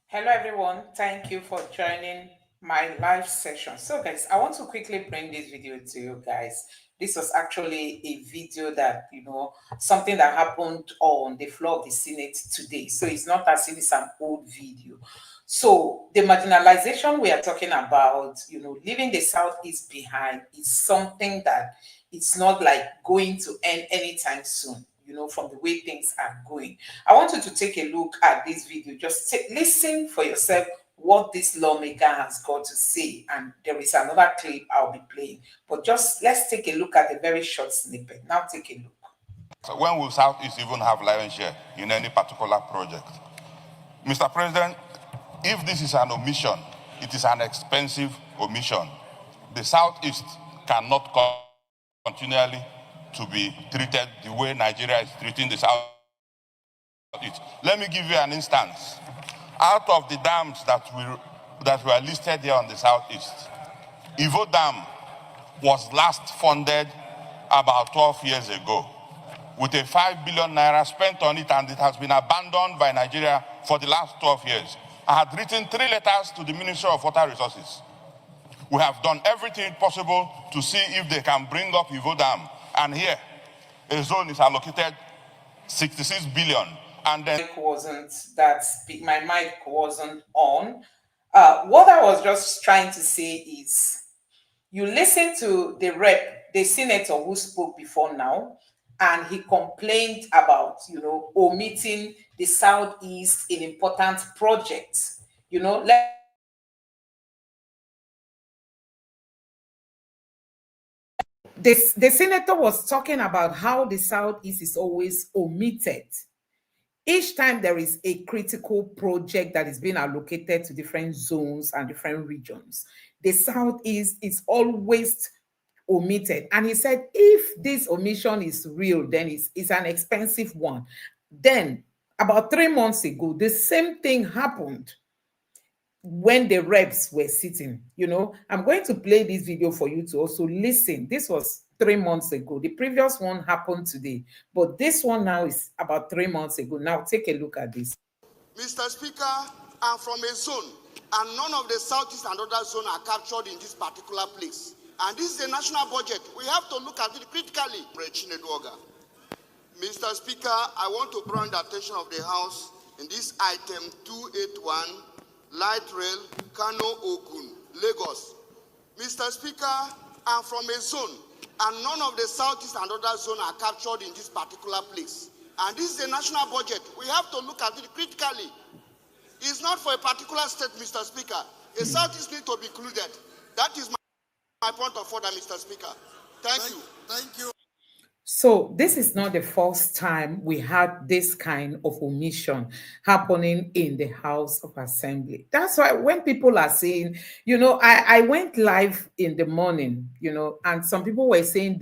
Hello, everyone. Thank you for joining my live session. So, guys, I want to quickly bring this video to you guys. This was actually a video that, something that happened on the floor of the Senate today. So, it's not as if it's an old video. So, the marginalization we are talking about, leaving the Southeast behind is something that it's not like going to end anytime soon, from the way things are going. I want you to take a look at this video. Just listen for yourself what this lawmaker has got to say. And there is another clip I'll be playing. But just let's take a look at a very short snippet. Now take a look. So when will Southeast even have lion's share in any particular project? Mr. President, if this is an omission, it is an expensive omission. The Southeast cannot continually to be treated the way Nigeria is treating the Southeast. Let me give you an instance. Out of the dams that were listed here on the Southeast, Ivo Dam was last funded about 12 years ago with a 5 billion naira spent on it, and it has been abandoned by Nigeria for the last 12 years. I had written 3 letters to the Ministry of Water Resources. We have done everything possible to see if they can bring up Ivo Dam. And here, a zone is allocated 66 billion. And then My mic wasn't on. What I was just trying to say is, you listen to the senator who spoke before now, and he complained about, omitting the Southeast in important projects. The senator was talking about how the Southeast is always omitted. Each time there is a critical project that is being allocated to different zones and different regions, the Southeast is always omitted. And he said, if this omission is real, then it's an expensive one. Then, about 3 months ago, the same thing happened when the reps were sitting. I'm going to play this video for you to also listen. This was 3 months ago. The previous one happened today, but this one now is about 3 months ago. Now take a look at this. Mr. Speaker, I'm from a zone, and none of the Southeast and other zones are captured in this particular place. And this is a national budget. We have to look at it critically. Mr. Speaker, I want to bring the attention of the House in this item 281, Light Rail, Kanu, Ogun, Lagos. Mr. Speaker, I'm from a zone, and none of the Southeast and other zones are captured in this particular place. And this is a national budget. We have to look at it critically. It's not for a particular state, Mr. Speaker. A Southeast need to be included. That is my point of order, Mr. Speaker. Thank you. Thank you. So this is not the first time we had this kind of omission happening in the House of Assembly. That's why when people are saying, I went live in the morning, and some people were saying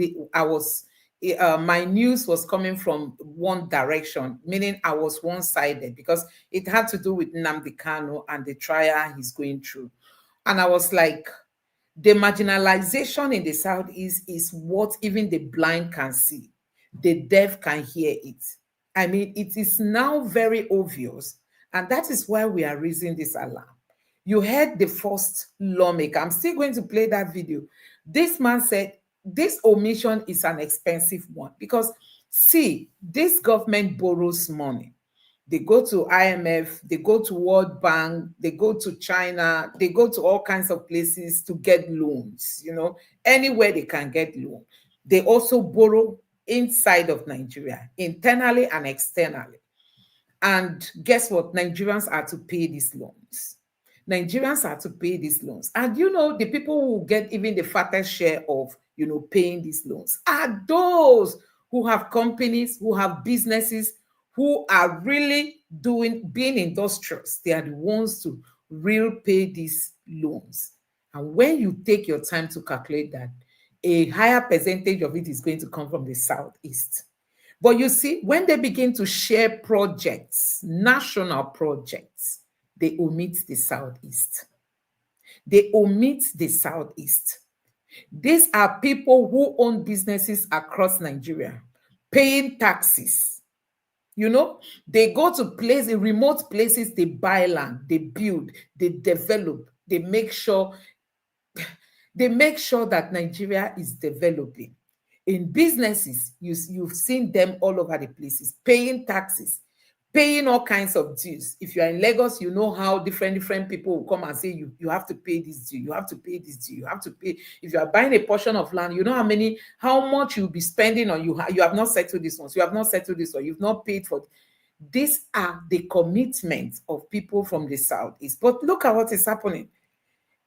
my news was coming from one direction, meaning I was one-sided, because it had to do with Nnamdi Kanu and the trial he's going through. And I was like, the marginalization in the Southeast is what even the blind can see. The deaf can hear it. I mean, it is now very obvious. And that is why we are raising this alarm. You heard the first lawmaker. I'm still going to play that video. This man said, this omission is an expensive one. Because, see, this government borrows money. They go to IMF, they go to World Bank, they go to China, they go to all kinds of places to get loans, anywhere they can get loan. They also borrow inside of Nigeria, internally and externally. And guess what? Nigerians are to pay these loans. Nigerians are to pay these loans. And the people who get even the fattest share of, paying these loans are those who have companies, who have businesses, who are really being industrious. They are the ones to really pay these loans. And when you take your time to calculate that, a higher percentage of it is going to come from the Southeast. But you see, when they begin to share projects, national projects, they omit the Southeast. They omit the Southeast. These are people who own businesses across Nigeria, paying taxes. You know, they go to places, remote places, they buy land, they build, they develop, they make sure that Nigeria is developing. In businesses, you've seen them all over the places, paying taxes, paying all kinds of dues. If you are in Lagos, you know how different people will come and say you have to pay this due, you have to pay this due, you have to pay. If you are buying a portion of land, you know how much you'll be spending on you have not settled this one, so you have not settled this one, you've not paid for. These are the commitments of people from the Southeast. But look at what is happening.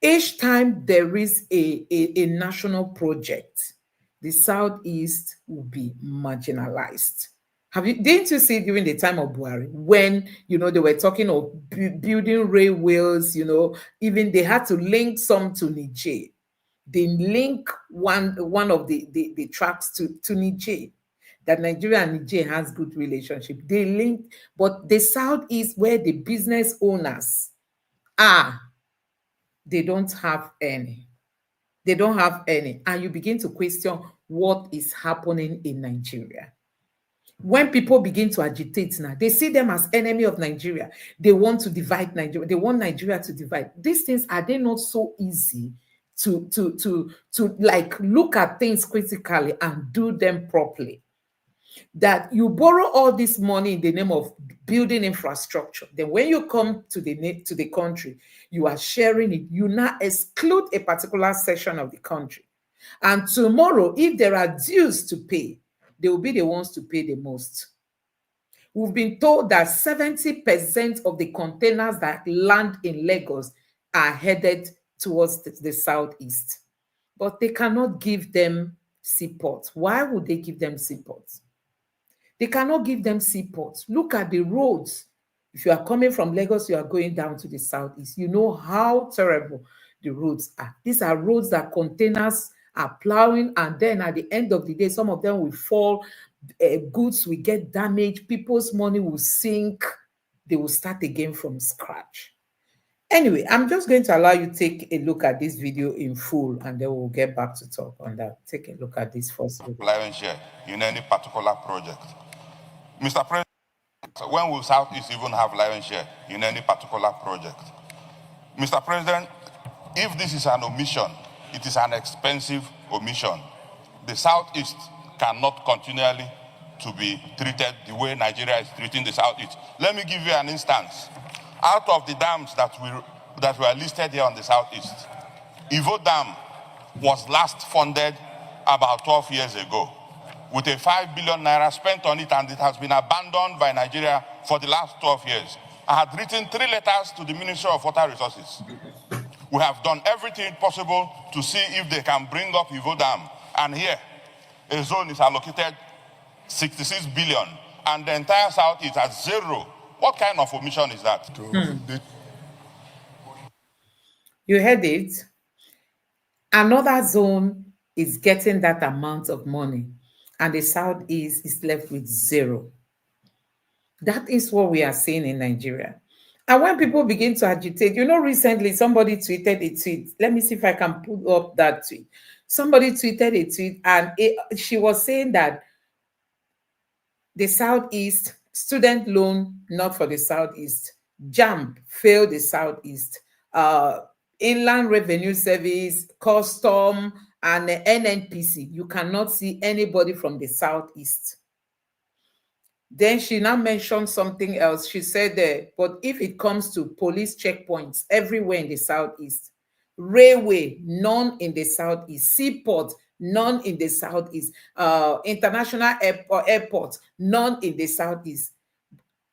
Each time there is a national project, the Southeast will be marginalized. Didn't you see during the time of Buhari when, they were talking of building railways, even they had to link some to Niger. They link one of the tracks to Niger, that Nigeria and Niger has good relationship. They link, but the Southeast, where the business owners are, they don't have any. They don't have any. And you begin to question what is happening in Nigeria. When people begin to agitate now, they see them as enemy of Nigeria. They want to divide Nigeria. They want Nigeria to divide. These things, are they not so easy to like look at things critically and do them properly? That you borrow all this money in the name of building infrastructure. Then when you come to the country, you are sharing it. You now exclude a particular section of the country. And tomorrow, if there are dues to pay, they will be the ones to pay the most. We've been told that 70% of the containers that land in Lagos are headed towards the Southeast. But they cannot give them seaports. Why would they give them seaports? They cannot give them seaports. Look at the roads. If you are coming from Lagos, you are going down to the Southeast. You know how terrible the roads are. These are roads that containers are plowing, and then at the end of the day, some of them will fall, goods will get damaged, people's money will sink, they will start again from scratch. Anyway, I'm just going to allow you to take a look at this video in full, and then we'll get back to talk on that. Take a look at this first video. Lion share in any particular project. Mr. President, when will Southeast even have lion share in any particular project? Mr. President, if this is an omission, it is an expensive omission. The Southeast cannot continually to be treated the way Nigeria is treating the Southeast. Let me give you an instance. Out of the dams that were listed here on the Southeast, Ivo Dam was last funded about 12 years ago with a 5 billion naira spent on it, and it has been abandoned by Nigeria for the last 12 years. I had written 3 letters to the Ministry of Water Resources. We have done everything possible to see if they can bring up Ivo Dam. And here, a zone is allocated 66 billion, and the entire South is at 0. What kind of omission is that? You heard it. Another zone is getting that amount of money, and the Southeast is left with 0. That is what we are seeing in Nigeria. And when people begin to agitate, recently somebody tweeted a tweet. Let me see if I can pull up that tweet. Somebody tweeted a tweet, and she was saying that the Southeast, student loan not for the Southeast, JAMB failed the Southeast, Inland Revenue Service, Custom, and the NNPC. You cannot see anybody from the Southeast. Then she now mentioned something else. She said, but if it comes to police checkpoints everywhere in the Southeast, railway, none in the Southeast, seaport, none in the Southeast, international airport, none in the Southeast.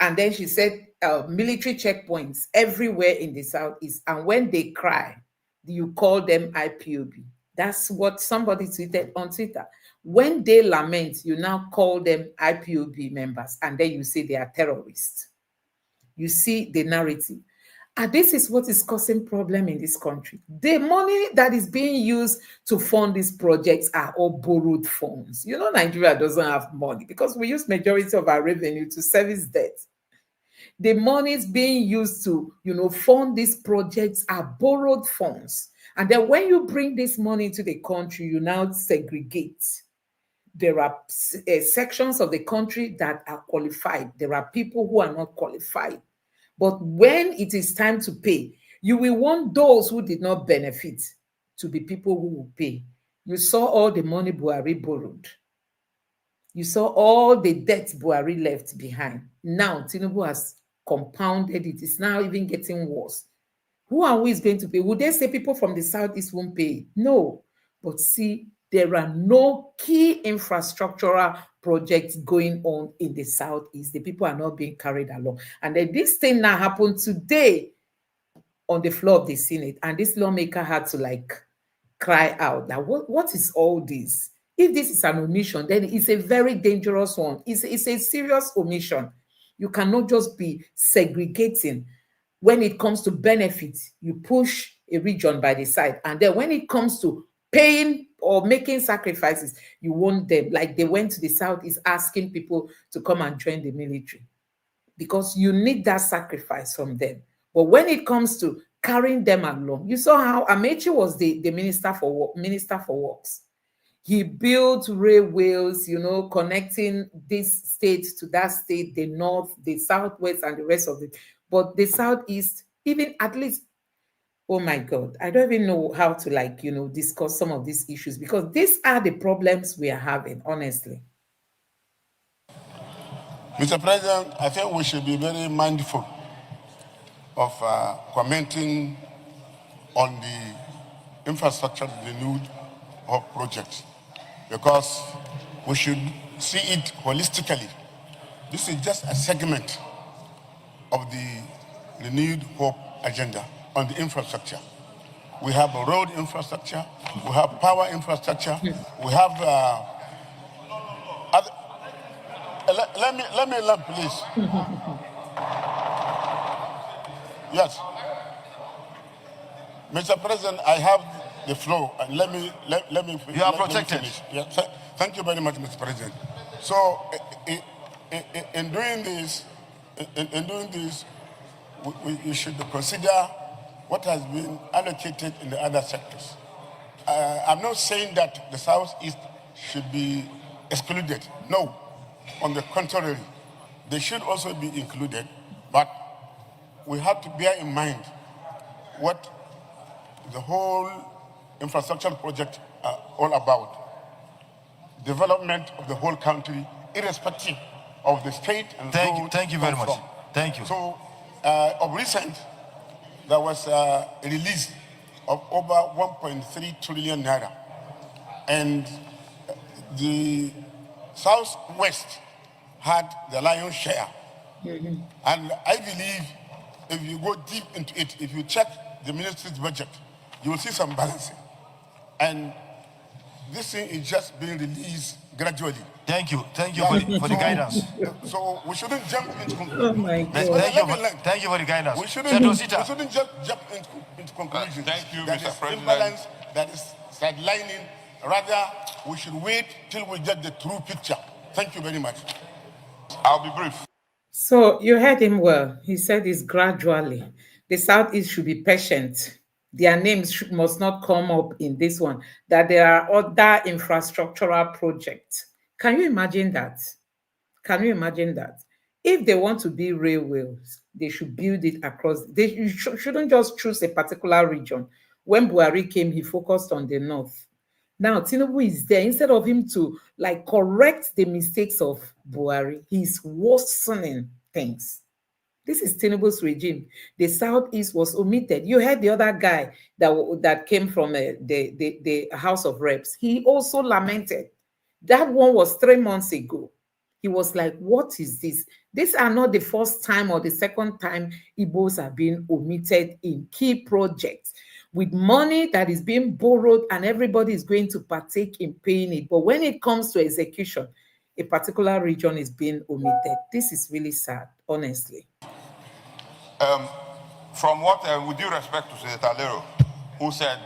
And then she said, military checkpoints everywhere in the Southeast. And when they cry, you call them IPOB. That's what somebody tweeted on Twitter. When they lament, you now call them IPOB members, and then you say they are terrorists. You see the narrative. And this is what is causing problem in this country. The money that is being used to fund these projects are all borrowed funds. Nigeria doesn't have money because we use majority of our revenue to service debt. The monies being used to, fund these projects are borrowed funds. And then when you bring this money to the country, you now segregate. there are sections of the country that are qualified. There are people who are not qualified. But when it is time to pay, you will want those who did not benefit to be people who will pay. You saw all the money Buhari borrowed. You saw all the debt Buhari left behind. Now, Tinubu has compounded it. It's now even getting worse. Who are we going to pay? Would they say people from the Southeast won't pay? No. But see, there are no key infrastructural projects going on in the Southeast. The people are not being carried along. And then this thing now happened today on the floor of the Senate. And this lawmaker had to cry out that what is all this? If this is an omission, then it's a very dangerous one. It's a serious omission. You cannot just be segregating. When it comes to benefits, you push a region by the side. And then when it comes to paying or making sacrifices, you want them. Like they went to the Southeast asking people to come and join the military because you need that sacrifice from them. But when it comes to carrying them along, you saw how Amechi was the Minister for Works. He built railways, connecting this state to that state, the north, the southwest, and the rest of it. But the Southeast, even at least, oh my God, I don't even know how to discuss some of these issues because these are the problems we are having, honestly. Mr. President, I think we should be very mindful of commenting on the infrastructure renewed project because we should see it holistically. This is just a segment of the renewed hope agenda on the infrastructure. We have a road infrastructure, we have power infrastructure, we have other, let me learn, please. Yes. Mr. President, I have the floor, and let me you are protected. Yeah, thank you very much, Mr. President. So, in doing this, we should consider what has been allocated in the other sectors. I'm not saying that the Southeast should be excluded. No, on the contrary, they should also be included, but we have to bear in mind what the whole infrastructure project are all about. Development of the whole country, irrespective of the state and thank you very much. From. Thank you. So, of recent, there was a release of over 1.3 trillion naira, and the Southwest had the lion's share. Mm-hmm. And I believe if you go deep into it, if you check the ministry's budget, you will see some balancing. And this thing is just being released gradually. Thank you for the guidance. So we shouldn't jump into conclusions. Oh my God. Thank you for the guidance. We shouldn't just jump into conclusions. Thank you, that Mr. President. Imbalance, that is sidelining. Rather, we should wait till we get the true picture. Thank you very much. I'll be brief. So you heard him well. He said it's gradually. The Southeast should be patient. Their names must not come up in this one, that there are other infrastructural projects. Can you imagine that? Can you imagine that? If they want to build railways, they should build it across. They shouldn't just choose a particular region. When Buhari came, he focused on the north. Now, Tinubu is there. Instead of him to correct the mistakes of Buhari, he's worsening things. This is Tinubu's regime. The Southeast was omitted. You heard the other guy that came from the House of Reps. He also lamented. That one was 3 months ago. He was like, what is this? These are not the first time or the second time Igbos are being omitted in key projects with money that is being borrowed and everybody is going to partake in paying it. But when it comes to execution, a particular region is being omitted. This is really sad, honestly. From what, with due respect to Senator Lero, who said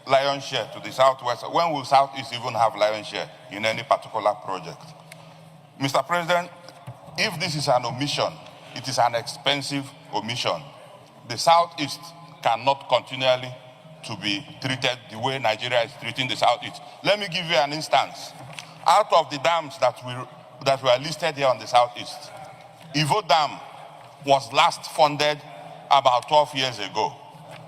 lion's share to the Southwest, when will Southeast even have lion's share in any particular project? Mr. President, if this is an omission, it is an expensive omission. The Southeast cannot continually to be treated the way Nigeria is treating the Southeast. Let me give you an instance. Out of the dams that were listed here on the southeast, Ivo Dam was last funded about 12 years ago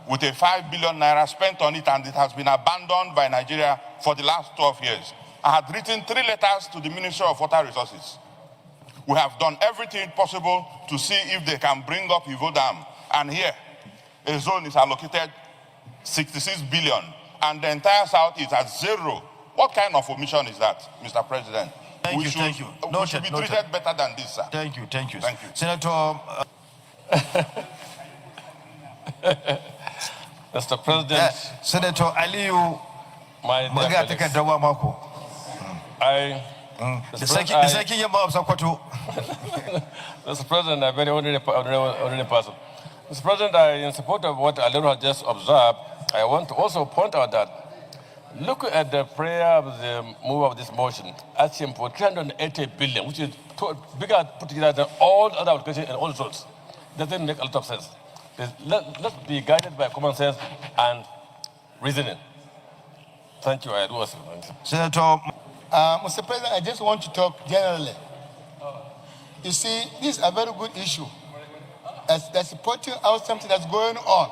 with a 5 billion naira spent on it, and it has been abandoned by Nigeria for the last 12 years. I had written 3 letters to the Ministry of Water Resources. We have done everything possible to see if they can bring up Ivo Dam. And here, a zone is allocated 66 billion, and the entire south is at 0. What kind of omission is that, Mr. President? Thank you. We should be treated better than this, sir. Thank you. Thank you. Senator... Mr. President, Senator Aliyu, my dear colleagues, Mr. President, I'm very ordinary person. Mr. President, in support of what Aliyu has just observed, I want to also point out that look at the prayer of the move of this motion, asking for 380 billion, which is bigger put together than all other applications and all sorts. Doesn't make a lot of sense. Let's be guided by common sense and reasoning. Thank you. I do also. Senator... Mr. President, I just want to talk generally. You see, this is a very good issue. That's pointing out something that's going on.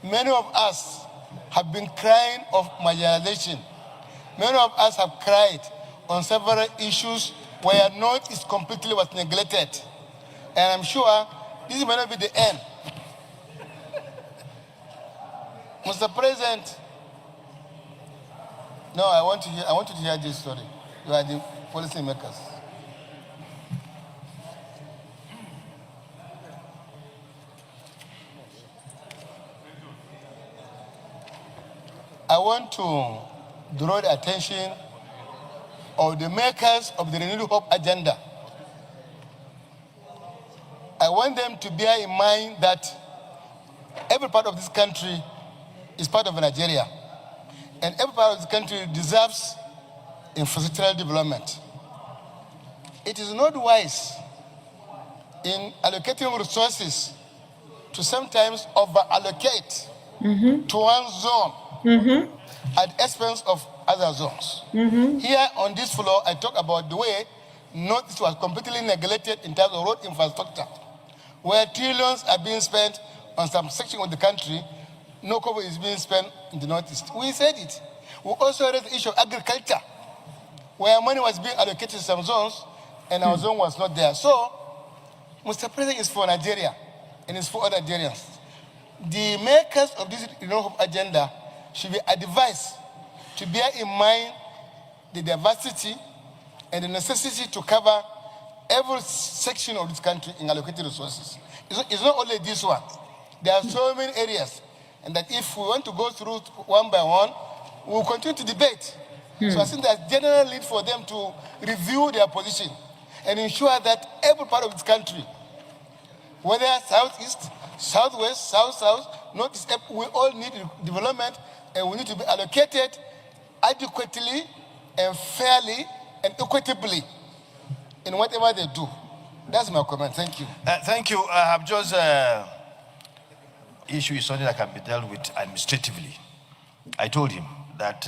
Many of us have been crying of marginalization. Many of us have cried on several issues where North is completely was neglected. And I'm sure this may not be the end. Mr. President, no, I want you to hear this story. You are the policy makers. I want to draw the attention of the makers of the Renewed Hope agenda. I want them to bear in mind that every part of this country is part of Nigeria, and every part of this country deserves infrastructural development. It is not wise in allocating resources to sometimes over-allocate to one zone at the expense of other zones. Here on this floor, I talk about the way Northeast was completely neglected in terms of road infrastructure, where trillions are being spent on some section of the country, no cover is being spent in the Northeast. We said it. We also raised the issue of agriculture, where money was being allocated to some zones, and our zone was not there. So, Mr. President, is for Nigeria, and it's for other Nigerians. The makers of this Renewed Hope agenda should be advised to bear in mind the diversity and the necessity to cover every section of this country in allocated resources. It's not only this one. There are so many areas, and that if we want to go through one by one, we will continue to debate. So I think there's general need for them to review their position and ensure that every part of this country, whether southeast, southwest, south, northeast, we all need development, and we need to be allocated adequately and fairly and equitably in whatever they do. That's my comment. Thank you. Thank you. I have just issue is something that can be dealt with administratively. I told him that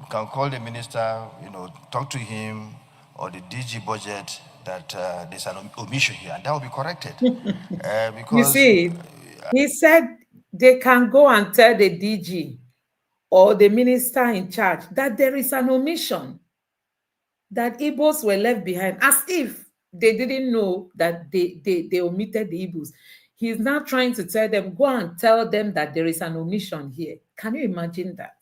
we can call the minister, talk to him, or the DG budget, that there's an omission here, and that will be corrected. Because you see, he said they can go and tell the DG or the minister in charge that there is an omission, that Igbos were left behind, as if they didn't know that they omitted the Igbos. He's now trying to tell them, go and tell them that there is an omission here. Can you imagine that?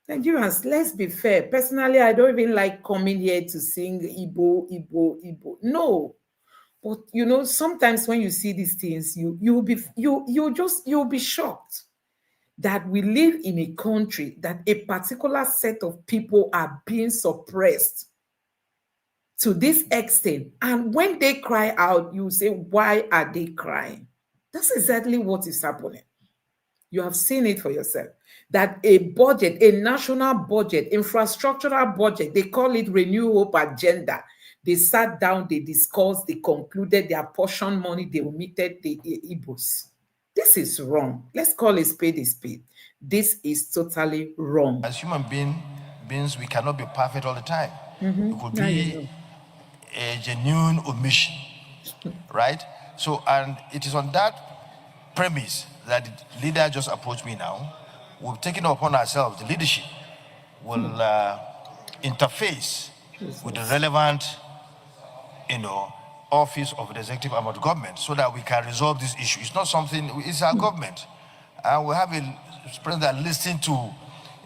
Nigerians, let's be fair. Personally, I don't even like coming here to sing Igbo, Igbo, Igbo. No. But sometimes when you see these things, you'll be shocked that we live in a country that a particular set of people are being suppressed to this extent. And when they cry out, you say, why are they crying? That's exactly what is happening. You have seen it for yourself. That a budget, a national budget, infrastructural budget, they call it Renew Hope agenda. They sat down, they discussed, they concluded, they apportioned money, they omitted the Igbos. This is wrong. Let's call a spade a spade. This is totally wrong. As human being means we cannot be perfect all the time. It could Now you be know. a genuine omission, right? So, and it is on that premise that the leader just approached me now. We've taken upon ourselves, the leadership will interface with the relevant, office of the executive arm of the government so that we can resolve this issue. It's not something, it's our government. And we have a president that listens to,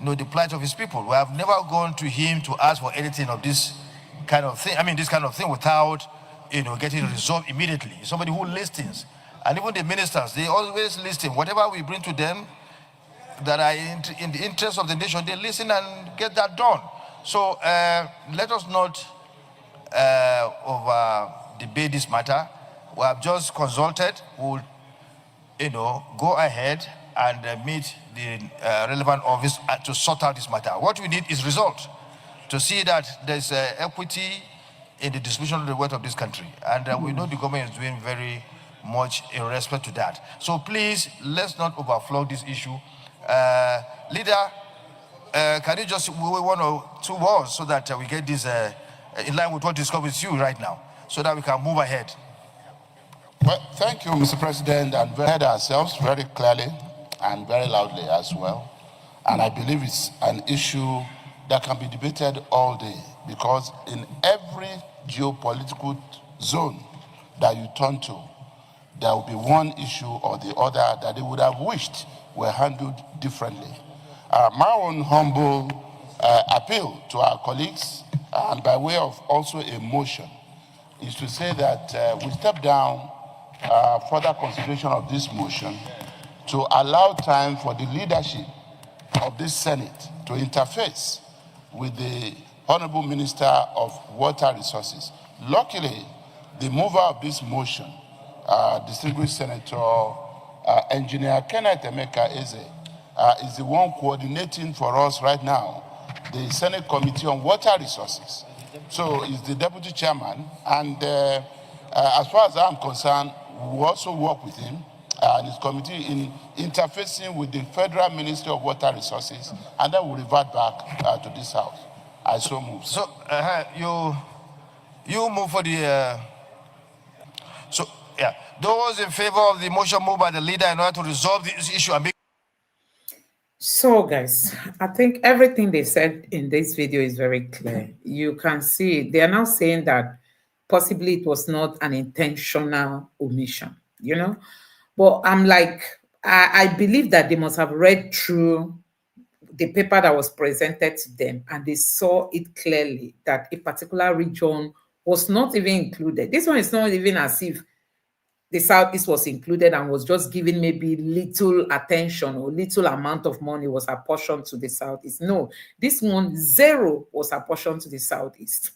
the plight of his people. We have never gone to him to ask for anything of this kind of thing. I mean, this kind of thing without, getting resolved immediately. Somebody who listens. And even the ministers, they always listen. Whatever we bring to them that are in the interest of the nation, they listen and get that done. So let us not over debate this matter. We have just consulted. We'll, go ahead and meet the relevant office to sort out this matter. What we need is result, to see that there's equity in the distribution of the wealth of this country. And we know the government is doing very much in respect to that. So please, let's not overflow this issue. Leader, can you just wait 1 or 2 words so that we get this in line with what discussed with you right now, so that we can move ahead? Well, thank you, Mr. President, and we heard ourselves very clearly and very loudly as well. And I believe it's an issue that can be debated all day, because in every geopolitical zone that you turn to, there will be one issue or the other that they would have wished were handled differently. My own humble appeal to our colleagues, and by way of also a motion, is to say that we step down further consideration of this motion to allow time for the leadership of this Senate to interface with the Honorable Minister of Water Resources. Luckily, the mover of this motion, Distinguished Senator Engineer Kenneth Emeka Eze, is the one coordinating for us right now the Senate Committee on Water Resources. So he's the deputy chairman, and as far as I'm concerned, we also work with him and his committee in interfacing with the Federal Ministry of Water Resources, and then we'll revert back to this house. I so move. So you move for the. So yeah, those in favor of the motion moved by the leader in order to resolve this issue. So, guys, I think everything they said in this video is very clear. You can see they are now saying that possibly it was not an intentional omission, But I'm like, I believe that they must have read through the paper that was presented to them, and they saw it clearly that a particular region was not even included. This one is not even as if the Southeast was included and was just given maybe little attention or little amount of money was apportioned to the Southeast. No, this one, 0 was apportioned to the Southeast.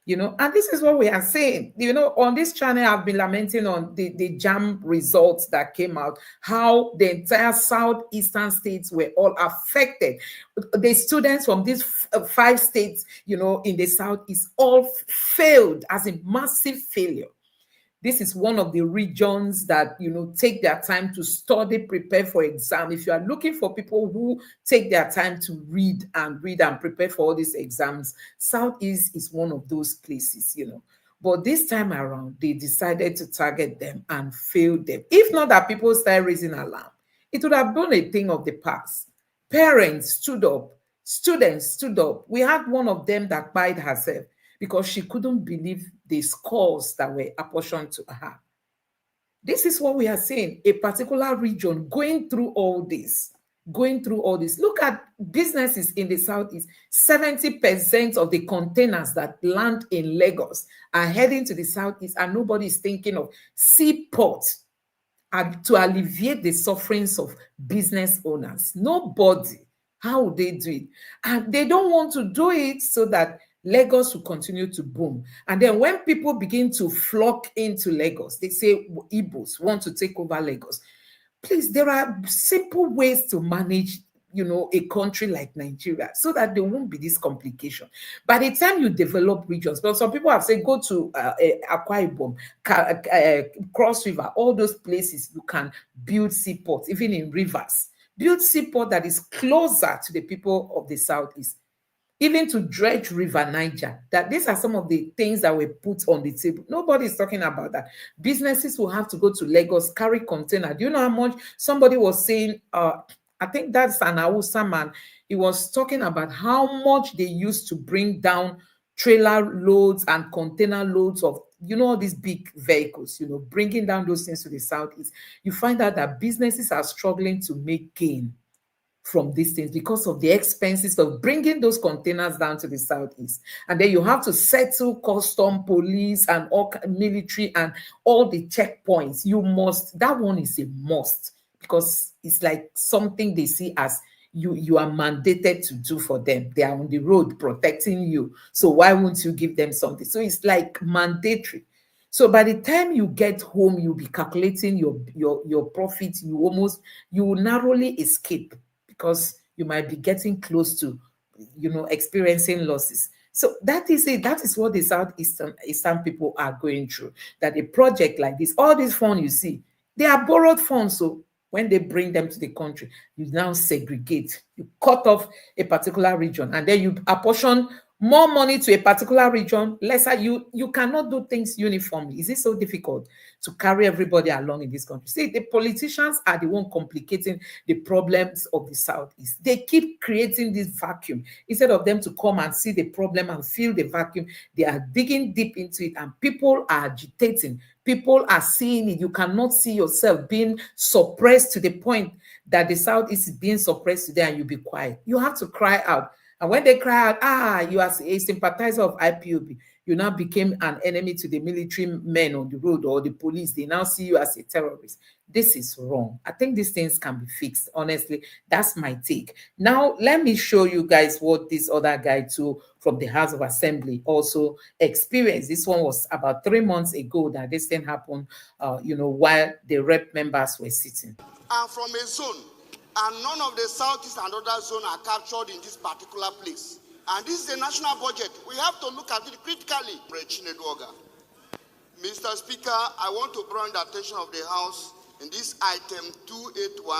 And this is what we are saying. On this channel, I've been lamenting on the JAM results that came out, how the entire southeastern states were all affected. The students from these 5 states, in the southeast, all failed as a massive failure. This is one of the regions that, take their time to study, prepare for exam. If you are looking for people who take their time to read and prepare for all these exams, Southeast is one of those places, But this time around, they decided to target them and fail them. If not that people started raising alarm, it would have been a thing of the past. Parents stood up, students stood up. We had one of them that cried herself because she couldn't believe the scores that were apportioned to her. This is what we are saying, a particular region going through all this. Look at businesses in the Southeast. 70% of the containers that land in Lagos are heading to the Southeast, and nobody is thinking of seaports to alleviate the sufferings of business owners. Nobody. How would they do it? And they don't want to do it so that Lagos will continue to boom. And then when people begin to flock into Lagos, they say Igbos want to take over Lagos. Please, there are simple ways to manage, a country like Nigeria so that there won't be this complication. By the time you develop regions, but some people have said, go to Akpabio, Cross River, all those places you can build seaports, even in rivers. Build seaport that is closer to the people of the Southeast. even to dredge River Niger. That these are some of the things that were put on the table. Nobody's talking about that. Businesses will have to go to Lagos, carry container. Do you know how much? Somebody was saying, I think that's an Hausa man. He was talking about how much they used to bring down trailer loads and container loads of, all these big vehicles, bringing down those things to the southeast. You find out that businesses are struggling to make gain from these things because of the expenses of bringing those containers down to the southeast. And then you have to settle custom, police, and all military and all the checkpoints. That one is a must, because it's like something they see as you are mandated to do for them. They are on the road protecting you. So why won't you give them something? So it's like mandatory. So by the time you get home, you'll be calculating your profit. You will narrowly escape, because you might be getting close to, experiencing losses. So that is it. That is what the Southeastern people are going through. That a project like this, all these funds you see, they are borrowed funds. So when they bring them to the country, you now segregate. You cut off a particular region, and then you apportion more money to a particular region, lesser. You cannot do things uniformly. Is it so difficult to carry everybody along in this country? See, the politicians are the one complicating the problems of the Southeast. They keep creating this vacuum. Instead of them to come and see the problem and feel the vacuum, they are digging deep into it, and people are agitating. People are seeing it. You cannot see yourself being suppressed to the point that the Southeast is being suppressed today, and you be quiet. You have to cry out. And when they cry out, you are a sympathizer of IPOB, you now became an enemy to the military men on the road or the police. They now see you as a terrorist. This is wrong. I think these things can be fixed. Honestly, that's my take. Now, let me show you guys what this other guy too from the House of Assembly also experienced. This one was about 3 months ago that this thing happened, while the rep members were sitting. And from a zone, and none of the Southeast and other zones are captured in this particular place. And this is a national budget. We have to look at it critically. Mr. Speaker, I want to bring the attention of the House in this item 281,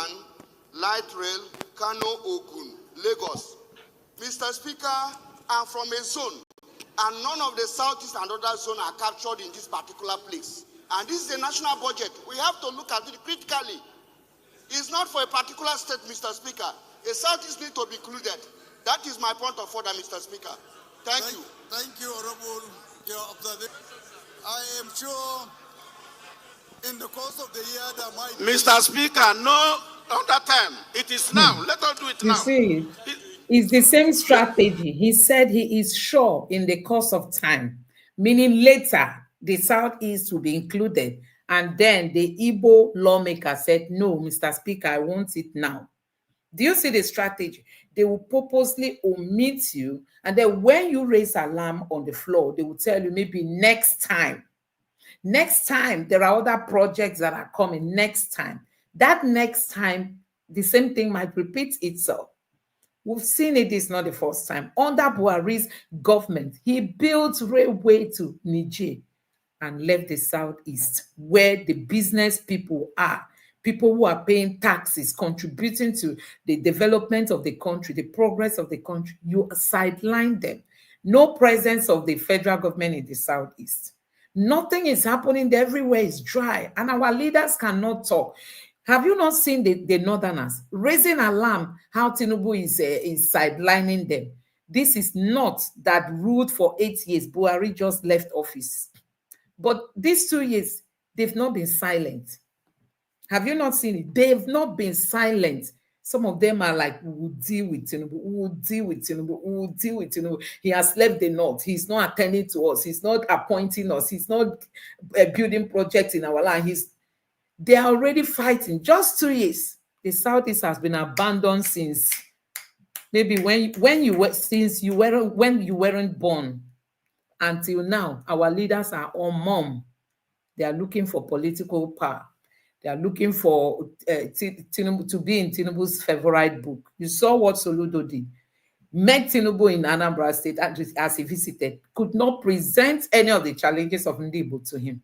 light rail, Kanu, Ogun, Lagos. Mr. Speaker, I'm from a zone, and none of the Southeast and other zones are captured in this particular place. And this is a national budget. We have to look at it critically. It's not for a particular state, Mr. Speaker. A Southeast need to be included. That is my point of order, Mr. Speaker. Thank you. Thank you, Honorable. Your observation. I am sure in the course of the year there might be... Mr. Speaker, no under time. It is now. Let us do it now. You see, it's the same strategy. He said he is sure in the course of time, meaning later the Southeast will be included. And then the Igbo lawmaker said, no, Mr. Speaker, I want it now. Do you see the strategy? They will purposely omit you. And then when you raise alarm on the floor, they will tell you maybe next time. Next time, there are other projects that are coming next time. That next time, the same thing might repeat itself. We've seen it is not the first time. Under Buhari's government, he built railway to Niger and left the Southeast, where the business people are, people who are paying taxes, contributing to the development of the country, the progress of the country. You sideline them. No presence of the federal government in the Southeast. Nothing is happening. Everywhere is dry, and our leaders cannot talk. Have you not seen the Northerners raising alarm how Tinubu is sidelining them? This is not that ruled for 8 years. Buhari just left office. But these 2 years, they've not been silent. Have you not seen it? They've not been silent. Some of them are like, we will deal with Tinubu, we will deal with Tinubu, we will deal with Tinubu. He has left the North. He's not attending to us. He's not appointing us. He's not building projects in our land. They are already fighting. Just 2 years. The Southeast has been abandoned since maybe when you weren't born. Until now, our leaders are on mom. They are looking for political power. They are looking for Tinubu to be in Tinubu's favorite book. You saw what Soludo did. Met Tinubu in Anambra State as he visited. Could not present any of the challenges of Ndigbo to him.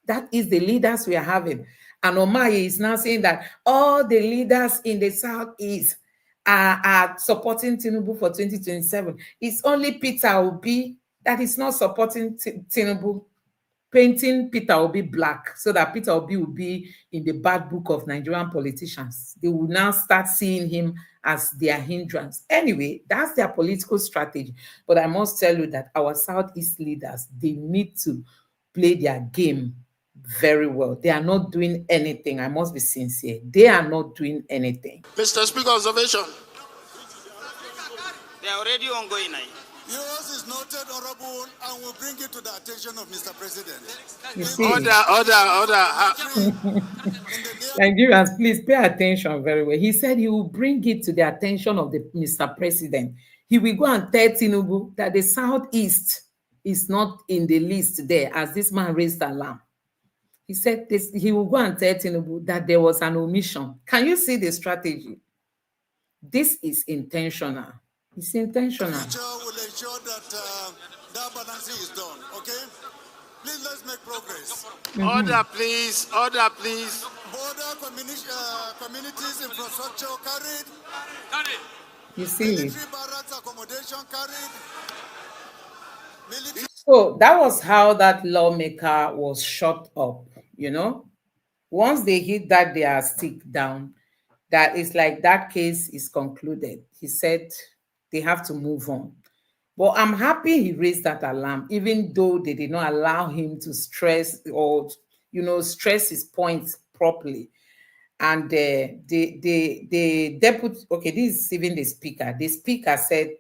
That is the leaders we are having. And Omaye is now saying that all the leaders in the Southeast are supporting Tinubu for 2027. It's only Peter Obi that is not supporting Tinubu, painting Peter Obi black so that Peter Obi will be in the bad book of Nigerian politicians. They will now start seeing him as their hindrance. Anyway, that's their political strategy. But I must tell you that our Southeast leaders, they need to play their game very well. They are not doing anything. I must be sincere. They are not doing anything. Mr. Speaker, observation. They are already ongoing now. Yours is noted, Honorable, and will bring it to the attention of Mr. President. You see, Nigerians, please pay attention very well. He said he will bring it to the attention of the Mr. President. He will go and tell Tinubu that the Southeast is not in the list there as this man raised alarm. He said this, he will go and tell Tinubu that there was an omission. Can you see the strategy? This is intentional. It's intentional. Future will ensure that that balancing is done. Okay? Please let's make progress. Order, please. Order, please. Border communities infrastructure carried. You see. Military barracks accommodation carried. Military. So that was how that lawmaker was shut up, you know. Once they hit that their stick down, that is like that case is concluded. He said they have to move on. But I'm happy he raised that alarm, even though they did not allow him to stress or, you know, stress his points properly. And the deputy, okay, this is even the speaker. The speaker said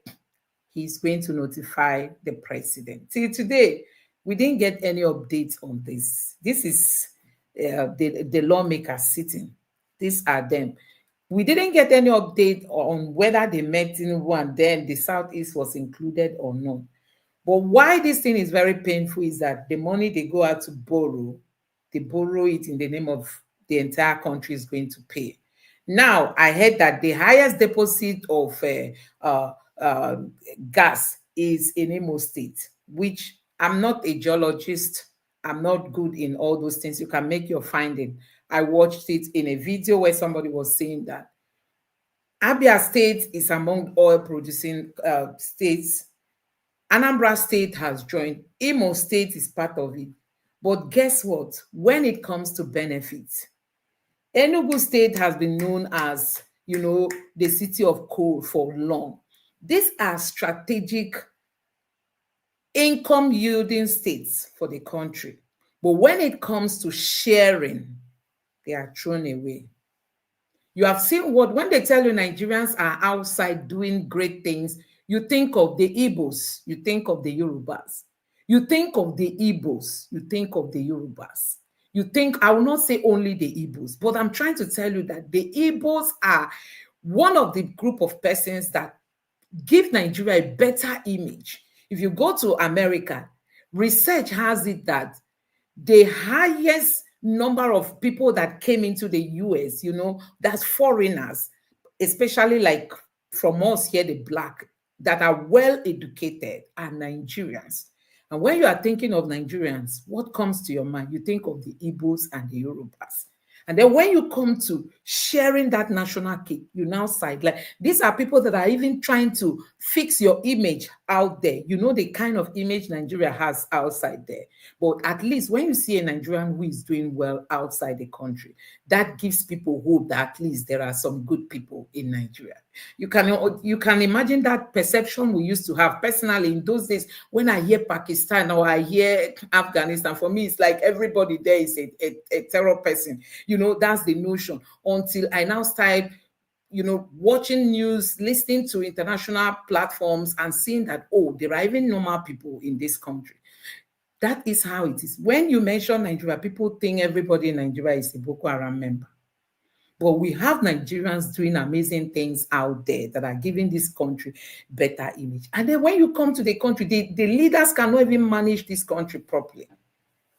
he's going to notify the president. Till today, we didn't get any updates on this. This is the lawmakers sitting. These are them. We didn't get any update on whether they met Tinubu and then the Southeast was included or not. But why this thing is very painful is that the money they go out to borrow, they borrow it in the name of the entire country is going to pay. Now, I heard that the highest deposit of gas is in Imo State, which I'm not a geologist. I'm not good in all those things. You can make your finding. I watched it in a video where somebody was saying that Abia State is among oil producing states. Anambra State has joined. Imo State is part of it. But guess what? When it comes to benefits, Enugu State has been known as, you know, the city of coal for long. These are strategic income yielding states for the country. But when it comes to sharing, they are thrown away. You have seen what, when they tell you Nigerians are outside doing great things, you think of the Igbos, you think of the Yorubas. You think of the Igbos, you think of the Yorubas. You think, I will not say only the Igbos, but I'm trying to tell you that the Igbos are one of the group of persons that give Nigeria a better image. If you go to America, research has it that the highest number of people that came into the US, you know, that's foreigners, especially like from us here, the Black, that are well educated are Nigerians. And when you are thinking of Nigerians, what comes to your mind? You think of the Igbos and the Yorubas. And then when you come to sharing that national cake, you now side like these are people that are even trying to fix your image out there. You know the kind of image Nigeria has outside there. But at least when you see a Nigerian who is doing well outside the country, that gives people hope that at least there are some good people in Nigeria. You can imagine that perception we used to have personally in those days. When I hear Pakistan or I hear Afghanistan, for me, it's like everybody there is a terror person. You know, that's the notion. Until I now start, you know, watching news, listening to international platforms and seeing that, oh, there are even normal people in this country. That is how it is. When you mention Nigeria, people think everybody in Nigeria is a Boko Haram member. But we have Nigerians doing amazing things out there that are giving this country better image. And then when you come to the country, the leaders cannot even manage this country properly.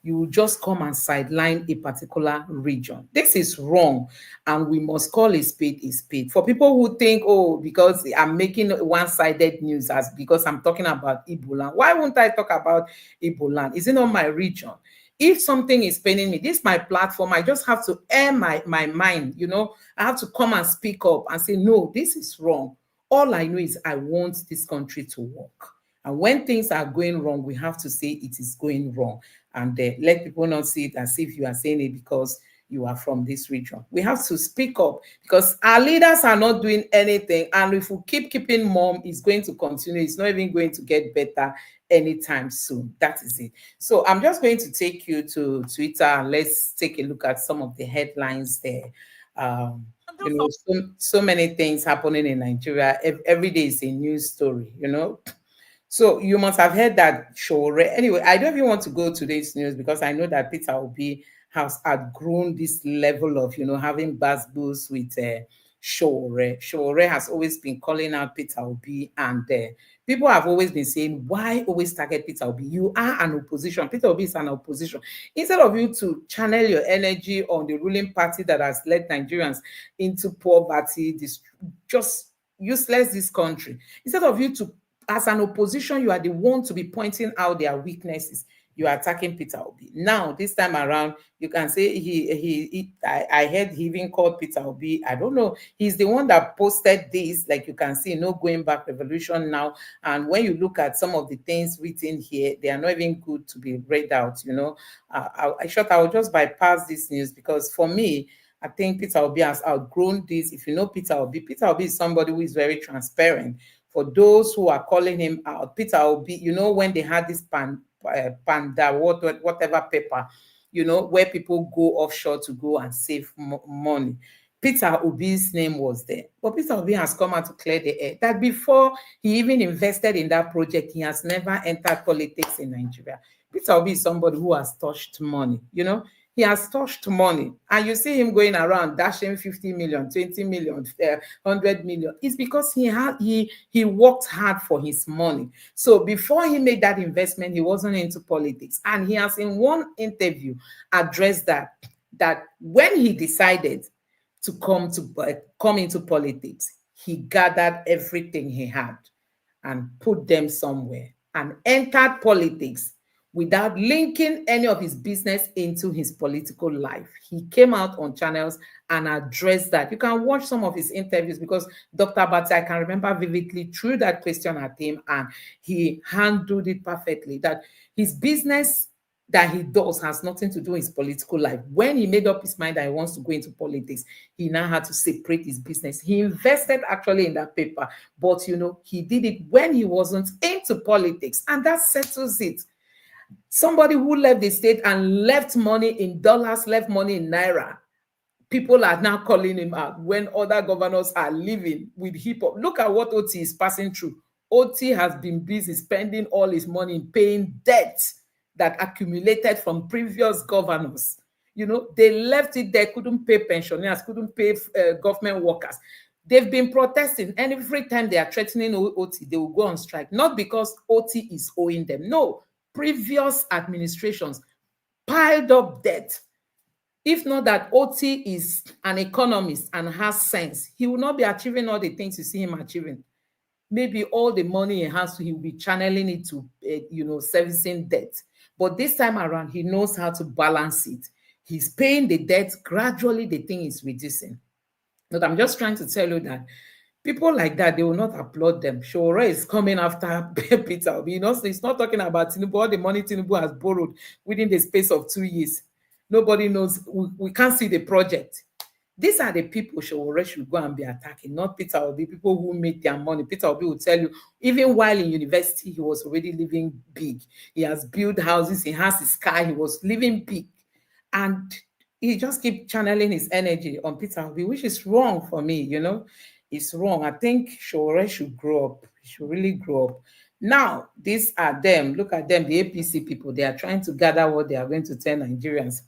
You will just come and sideline a particular region. This is wrong, and we must call a spade a spade. For people who think, oh, because I'm making one-sided news as because I'm talking about Igbo land, why won't I talk about Igbo land? Is it not my region? If something is paining me, this is my platform. I just have to air my mind, you know. I have to come and speak up and say, no, this is wrong. All I know is I want this country to work. And when things are going wrong, we have to say it is going wrong. And let people not see it as if you are saying it because you are from this region. We have to speak up because our leaders are not doing anything. And if we keep keeping mum, it's going to continue. It's not even going to get better anytime soon. That is it. So I'm just going to take you to Twitter and let's take a look at some of the headlines there. You know, so many things happening in Nigeria. Every day is a news story, you know. So you must have heard that Shore. Anyway, I don't even want to go to this news because I know that Peter Obi has outgrown this level of, you know, having boost with Shore. Shore has always been calling out Peter Obi, and people have always been saying, why always target Peter Obi? You are an opposition. Peter Obi is an opposition. Instead of you to channel your energy on the ruling party that has led Nigerians into poverty, just useless this country, instead of you to, as an opposition, you are the one to be pointing out their weaknesses. You are attacking Peter Obi. Now, this time around, you can say I heard he even called Peter Obi. I don't know. He's the one that posted this, like you can see, no going back revolution now. And when you look at some of the things written here, they are not even good to be read out, you know. I will just bypass this news because for me, I think Peter Obi has outgrown this. If you know Peter Obi is somebody who is very transparent. For those who are calling him out, Peter Obi, you know, when they had this panda, whatever paper, you know, where people go offshore to go and save money. Peter Obi's name was there. But Peter Obi has come out to clear the air that before he even invested in that project, he has never entered politics in Nigeria. Peter Obi is somebody who has touched money, you know. He has touched money, and you see him going around dashing 50 million, 20 million, 100 million. It's because he worked hard for his money. So before he made that investment, he wasn't into politics, and he has in one interview addressed that when he decided to come into politics, he gathered everything he had and put them somewhere and entered politics without linking any of his business into his political life. He came out on channels and addressed that. You can watch some of his interviews because Dr. Batsi, I can remember vividly, threw that question at him and he handled it perfectly, that his business that he does has nothing to do with his political life. When he made up his mind that he wants to go into politics, he now had to separate his business. He invested actually in that paper, but, you know, he did it when he wasn't into politics, and that settles it. Somebody who left the state and left money in dollars, left money in naira, people are now calling him out when other governors are living with hip hop. Look at what OT is passing through. OT has been busy spending all his money in paying debts that accumulated from previous governors. You know, they left it there, couldn't pay pensioners, couldn't pay government workers. They've been protesting, and every time they are threatening OT, they will go on strike. Not because OT is owing them. No, previous administrations piled up debt. If not that OT is an economist and has sense, he will not be achieving all the things you see him achieving. Maybe all the money he has, he will be channeling it to, you know, servicing debt. But this time around, he knows how to balance it. He's paying the debt. Gradually, the thing is reducing. But I'm just trying to tell you that people like that, they will not applaud them. Shore is coming after Peter Obi. You know, so he's not talking about Tinubu, all the money Tinubu has borrowed within the space of 2 years. Nobody knows. We can't see the project. These are the people Shore should go and be attacking, not Peter Obi, people who make their money. Peter Obi will tell you, even while in university, he was already living big. He has built houses, he has his car, he was living big. And he just keeps channeling his energy on Peter Obi, which is wrong for me, you know. It's wrong. I think Shore should grow up. He should really grow up. Now, these are them. Look at them, the APC people. They are trying to gather what they are going to tell Nigerians.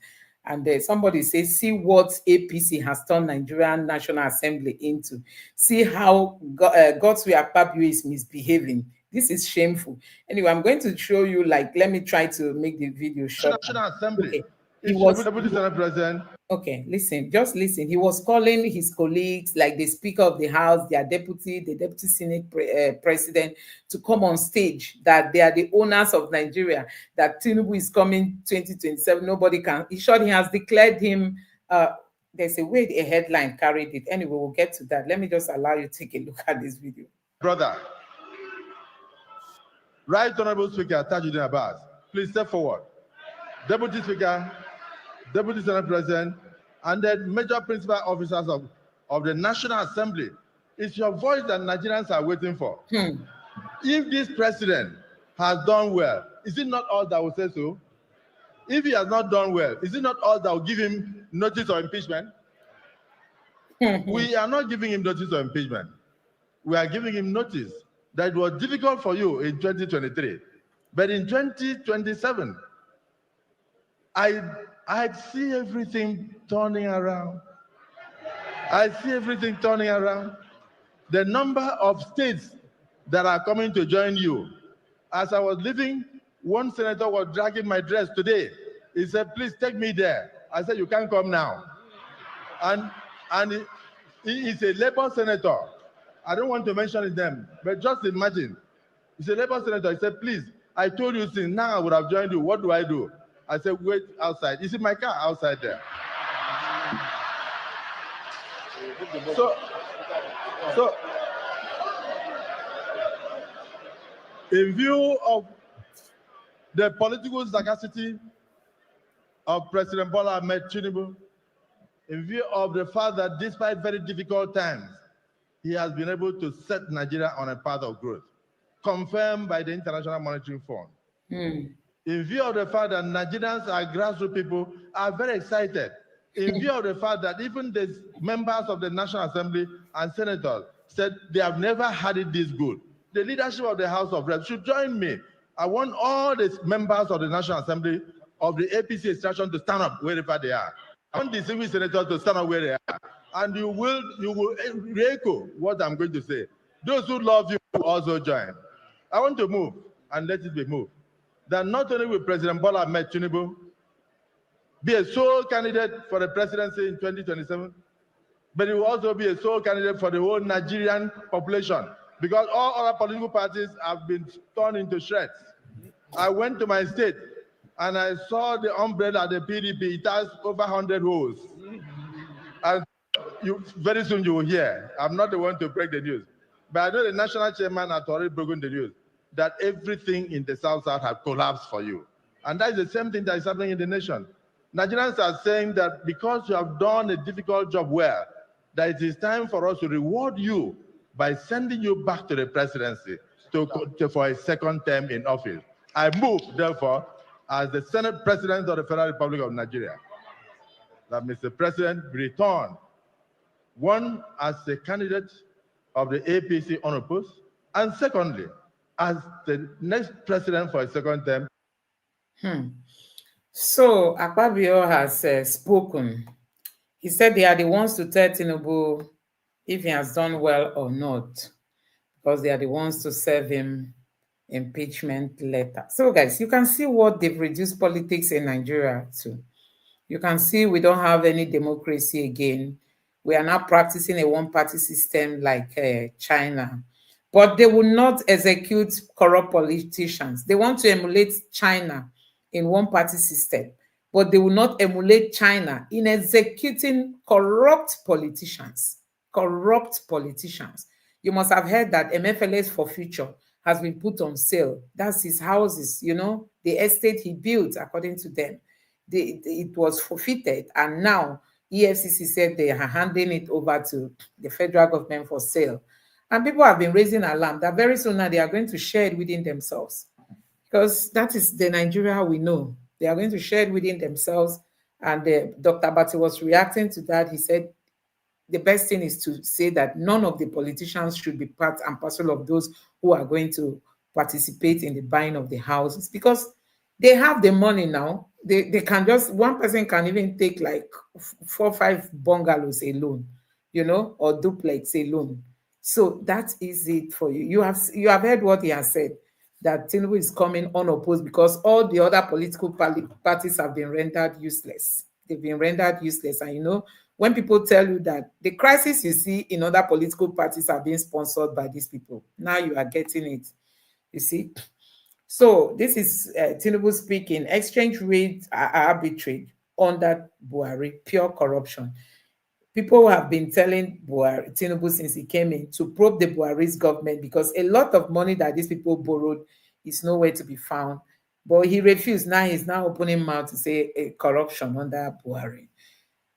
And somebody says, see what APC has turned Nigerian National Assembly into. See how Godswill Akpabio is misbehaving. This is shameful. Anyway, I'm going to show you, like, let me try to make the video short. National Assembly. Okay. He was Deputy Senate President. Okay, listen, just listen. He was calling his colleagues, like the Speaker of the House, their deputy, the Deputy Senate President, to come on stage, that they are the owners of Nigeria, that Tinubu is coming 2027. Nobody can. In short, he has declared him. There's a way a headline carried it. Anyway, we'll get to that. Let me just allow you to take a look at this video. Brother, Right Honorable Speaker Tajuddin Abbas, please step forward. Deputy Speaker, Deputy Senate President, and the major principal officers of the National Assembly. It's your voice that Nigerians are waiting for. If this president has done well, is it not all that will say so? If he has not done well, is it not all that will give him notice of impeachment? We are not giving him notice of impeachment. We are giving him notice that it was difficult for you in 2023. But in 2027, I see everything turning around. I see everything turning around. The number of states that are coming to join you. As I was leaving, one senator was dragging my dress today. He said, please take me there. I said, you can't come now. And he is a Labour senator. I don't want to mention his name, but just imagine. He's a Labour senator. He said, please, I told you since now I would have joined you. What do I do? I said, wait outside. Is it my car outside there? So, in view of the political sagacity of President Bola Ahmed Tinubu, in view of the fact that despite very difficult times, he has been able to set Nigeria on a path of growth, confirmed by the International Monetary Fund. In view of the fact that Nigerians are grassroots people, are very excited. In view of the fact that even the members of the National Assembly and senators said they have never had it this good. The leadership of the House of Reps should join me. I want all the members of the National Assembly of the APC extraction to stand up wherever they are. I want the civil senators to stand up where they are. And you will echo what I'm going to say. Those who love you will also join. I want to move, and let it be moved, that not only will President Bola Ahmed Tinubu be a sole candidate for the presidency in 2027, but he will also be a sole candidate for the whole Nigerian population, because all other political parties have been torn into shreds. I went to my state and I saw the umbrella of the PDP. It has over 100 holes. And very soon you will hear. I'm not the one to break the news, but I know the national chairman has already broken the news that everything in the South has collapsed for you. And that is the same thing that is happening in the nation. Nigerians are saying that because you have done a difficult job well, that it is time for us to reward you by sending you back to the presidency for a second term in office. I move, therefore, as the Senate President of the Federal Republic of Nigeria, that Mr. President return, one, as a candidate of the APC unopposed, and secondly, as the next president for a second term. So Akpabio has spoken. He said they are the ones to tell Tinubu if he has done well or not, because they are the ones to serve him impeachment letter. So guys, you can see what they've reduced politics in Nigeria to. You can see we don't have any democracy again. We are now practicing a one-party system like China. But they will not execute corrupt politicians. They want to emulate China in one-party system, but they will not emulate China in executing corrupt politicians. Corrupt politicians. You must have heard that MFLS for Future has been put on sale. That's his houses, you know, the estate he built, according to them. It was forfeited, and now EFCC said they are handing it over to the federal government for sale. And people have been raising alarm that very soon now they are going to share it within themselves, because that is the Nigeria we know. They are going to share it within themselves. And Dr. Bati was reacting to that. He said the best thing is to say that none of the politicians should be part and parcel of those who are going to participate in the buying of the houses, because they have the money now. They can just, one person can even take like 4 or 5 bungalows alone, you know, or duplex alone. So that is it for you. You have heard what he has said, that Tinubu is coming unopposed because all the other political parties have been rendered useless. They've been rendered useless. And when people tell you that the crisis you see in other political parties are being sponsored by these people, now you are getting it. You see? So this is Tinubu speaking. Exchange rates are arbitrage under Buhari, pure corruption. People have been telling Tinubu since he came in to probe the Buhari's government because a lot of money that these people borrowed is nowhere to be found. But he refused. Now he's now opening mouth to say corruption under Buhari.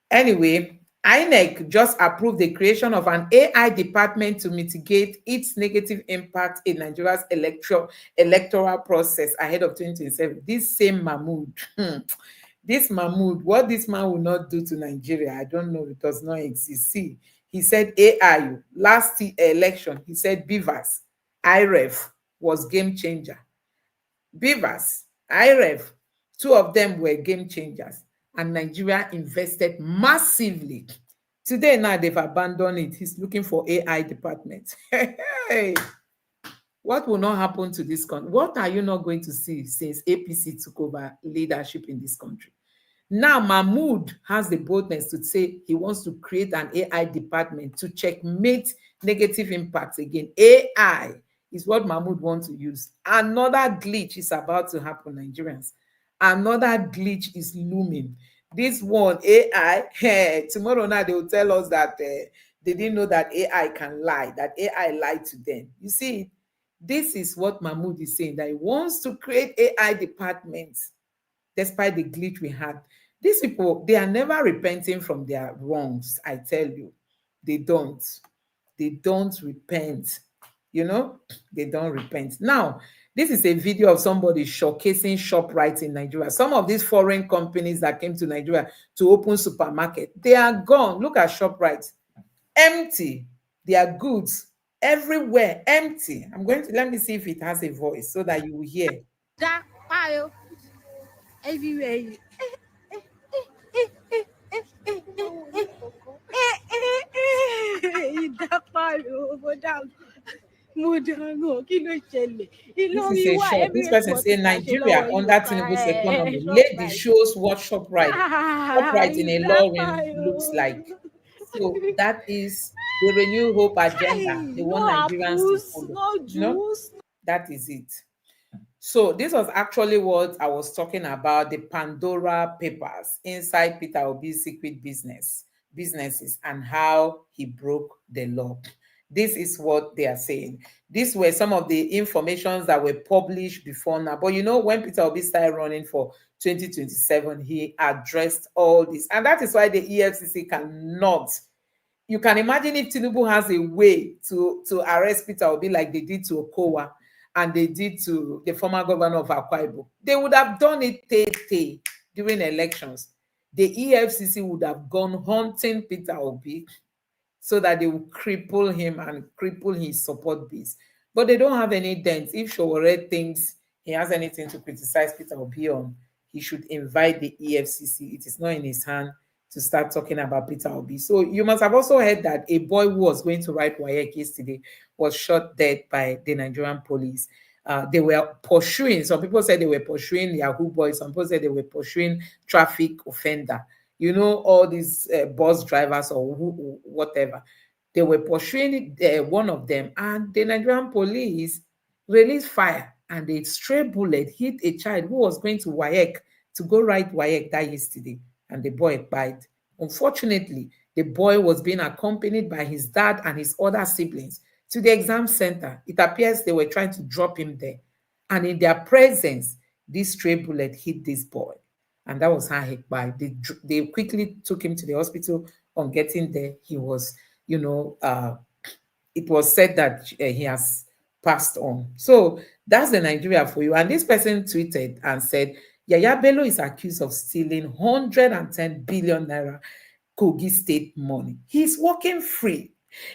Anyway, INEC just approved the creation of an AI department to mitigate its negative impact in Nigeria's electoral process ahead of 2027. This same Mahmood, this Mahmood, what this man will not do to Nigeria, I don't know. It does not exist. See, he said AI, last election, he said Beavers, IREF was game changer. Beavers, IREF, two of them were game changers, and Nigeria invested massively. Today, now they've abandoned it. He's looking for AI department. Hey, what will not happen to this country? What are you not going to see since APC took over leadership in this country? Now, Mahmoud has the boldness to say he wants to create an AI department to checkmate negative impacts again. AI is what Mahmoud wants to use. Another glitch is about to happen, Nigerians. Another glitch is looming. This one, AI, tomorrow night they will tell us that they didn't know that AI can lie, that AI lied to them. You see, this is what Mahmoud is saying, that he wants to create AI departments despite the glitch we had. These people, they are never repenting from their wrongs, I tell you. They don't. They don't repent. They don't repent. Now, this is a video of somebody showcasing ShopRite in Nigeria. Some of these foreign companies that came to Nigeria to open supermarket, they are gone. Look at ShopRite. Empty. Their goods everywhere, empty. Let me see if it has a voice so that you will hear. Everywhere. This is a shop. This person say Nigeria under Tinubu's economy. Lady shows what ShopRite in a lorry looks like. So that is the Renew Hope agenda. They want Nigerians to follow. That is it. So this was actually what I was talking about, the Pandora Papers inside Peter Obi's secret businesses and how he broke the law. This is what they are saying. These were some of the informations that were published before now. But when Peter Obi started running for 2027, he addressed all this. And that is why the EFCC cannot. You can imagine if Tinubu has a way to arrest Peter Obi like they did to Okowa and they did to the former governor of Akpabio. They would have done it during elections. The EFCC would have gone hunting Peter Obi so that they would cripple him and cripple his support base. But they don't have any dents. If Sowore thinks he has anything to criticize Peter Obi on, he should invite the EFCC. It is not in his hand to start talking about Peter Obi. So you must have also heard that a boy who was going to write WAEC yesterday was shot dead by the Nigerian police. They were pursuing, some people said they were pursuing Yahoo boys, some people said they were pursuing traffic offender. All these bus drivers or whatever. They were pursuing one of them, and the Nigerian police released fire, and a stray bullet hit a child who was going to WAEC to go write WAEC that yesterday, and the boy died. Unfortunately, the boy was being accompanied by his dad and his other siblings to the exam center. It appears they were trying to drop him there, and in their presence, this stray bullet hit this boy. And that was how he died. They quickly took him to the hospital. On getting there, he was, it was said that he has passed on. So that's the Nigeria for you. And this person tweeted and said, Yaya Bello is accused of stealing 110 billion naira Kogi state money. He's walking free.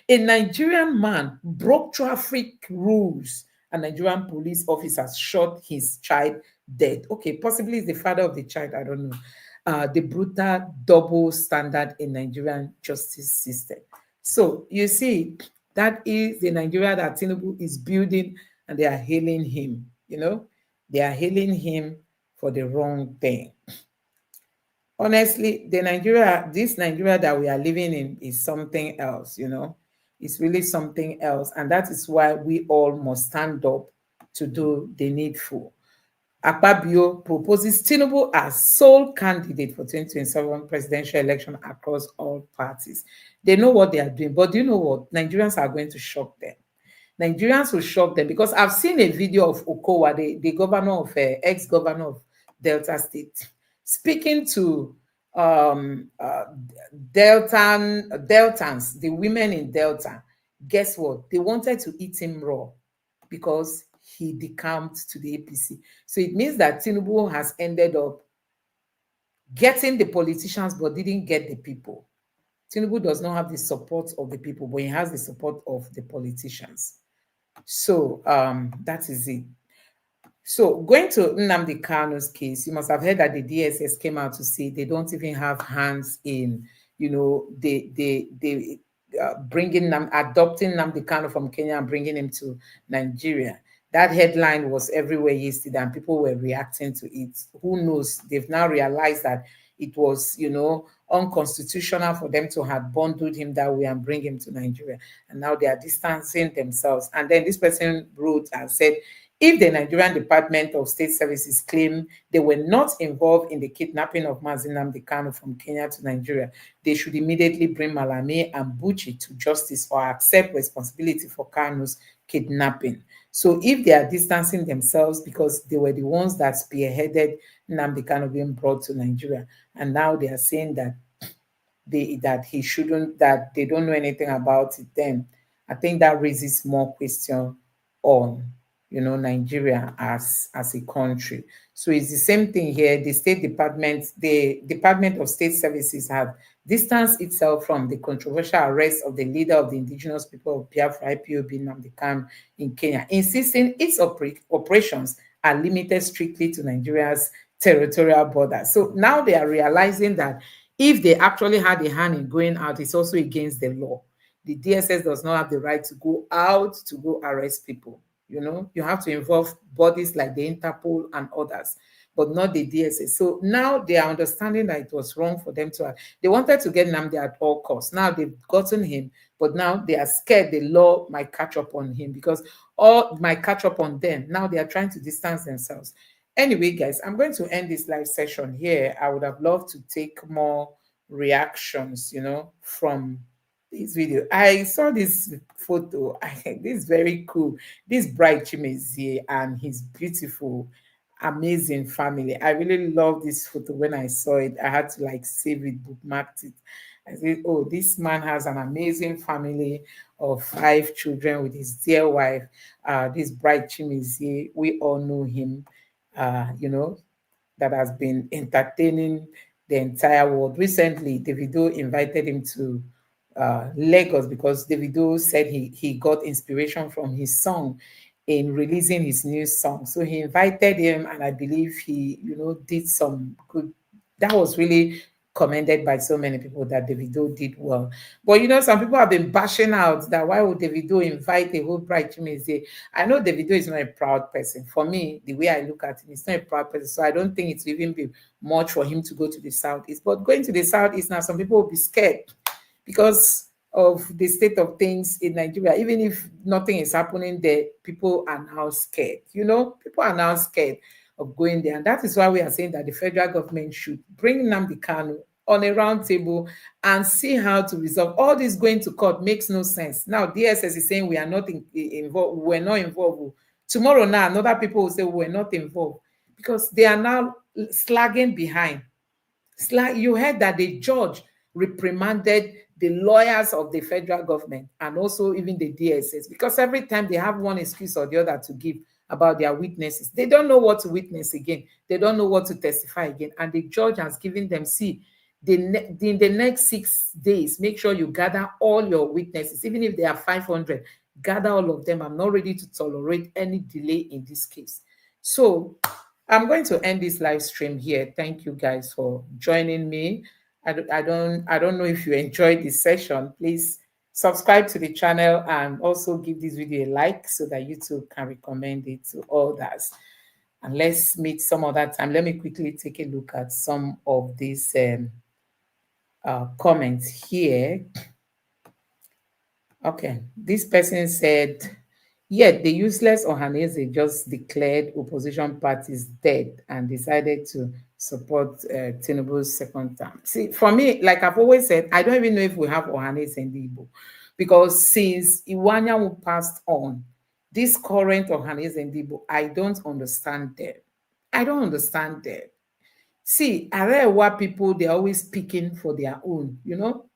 A Nigerian man broke traffic rules. A Nigerian police officer shot his child dead. Okay, possibly the father of the child, I don't know. The brutal double standard in Nigerian justice system. So you see, that is the Nigeria that Tinubu is building, and they are hailing him. They are hailing him for the wrong thing. Honestly, this Nigeria that we are living in is something else. It's really something else. And that is why we all must stand up to do the needful. Akpabio proposes Tinubu as sole candidate for 2027 presidential election across all parties. They know what they are doing, but do you know what? Nigerians are going to shock them. Nigerians will shock them because I've seen a video of Okowa, the governor of ex-governor of Delta State, speaking to Deltans, the women in Delta. Guess what? They wanted to eat him raw because he decamped to the APC. So it means that Tinubu has ended up getting the politicians but didn't get the people. Tinubu does not have the support of the people, but he has the support of the politicians. So that is it. So going to Nnamdi Kanu's case, you must have heard that the DSS came out to say they don't even have hands in, they adopting Nnamdi Kanu from Kenya and bringing him to Nigeria. That headline was everywhere yesterday and people were reacting to it. Who knows? They've now realized that it was, unconstitutional for them to have bundled him that way and bring him to Nigeria. And now they are distancing themselves. And then this person wrote and said, if the Nigerian Department of State Services claim they were not involved in the kidnapping of Nnamdi Kanu from Kenya to Nigeria, they should immediately bring Malami and Buchi to justice or accept responsibility for Kanu's kidnapping. So if they are distancing themselves because they were the ones that spearheaded Nnamdi Kanu being brought to Nigeria, and now they are saying that they don't know anything about it, then I think that raises more question on Nigeria as a country. So it's the same thing here. The Department of State Services have distanced itself from the controversial arrest of the leader of the indigenous people of Biafra, IPOB, Nnamdi Kanu in Kenya, insisting its operations are limited strictly to Nigeria's territorial border. So now they are realizing that if they actually had a hand in going out, it's also against the law. The DSS does not have the right to go out to go arrest people. You have to involve bodies like the Interpol and others, but not the DSS. So now they are understanding that it was wrong for them to. They wanted to get Nnamdi at all costs. Now they've gotten him, but now they are scared the law might catch up on him because all might catch up on them. Now they are trying to distance themselves. Anyway, guys, I'm going to end this live session here. I would have loved to take more reactions, from this video. I saw this photo. I think this is very cool. This bright Chimezie and his beautiful, amazing family. I really love this photo. When I saw it, I had to save it, bookmarked it. I said, oh, this man has an amazing family of 5 children with his dear wife. This bright Chimezie, we all know him, that has been entertaining the entire world. Recently, Davido invited him to Lagos because Davido said he got inspiration from his song in releasing his new song. So he invited him, and I believe he, did some good. That was really commended by so many people that Davido did well. But some people have been bashing out that why would Davido invite a whole bright Chimezie? I know Davido is not a proud person. For me, the way I look at him, he's not a proud person. So I don't think it will even be much for him to go to the Southeast. But going to the Southeast now, some people will be scared because of the state of things in Nigeria. Even if nothing is happening there, people are now scared. People are now scared of going there. And that is why we are saying that the federal government should bring Nnamdi Kanu on a round table and see how to resolve. All this going to court makes no sense. Now, DSS is saying we are not involved. We're not involved. Tomorrow now, other people will say we're not involved because they are now slagging behind. You heard that the judge reprimanded the lawyers of the federal government and also even the DSS because every time they have one excuse or the other to give about their witnesses, they don't know what to witness again. They don't know what to testify again. And the judge has given them, in the next 6 days, make sure you gather all your witnesses, even if they are 500, gather all of them. I'm not ready to tolerate any delay in this case. So I'm going to end this live stream here. Thank you guys for joining me. I don't know if you enjoyed this session. Please subscribe to the channel and also give this video a like so that you too can recommend it to others. And let's meet some other time. Let me quickly take a look at some of these comments here. Okay, this person said, yet the useless Ohanese just declared opposition parties dead and decided to support Tinubu's second term. See, for me, like I've always said, I don't even know if we have Ohanese and Ndigbo, because since Iwanyanwu passed on, this current Ohanese and Ndigbo, I don't understand them. I don't understand them. See, Arewa people, they're always speaking for their own, you know?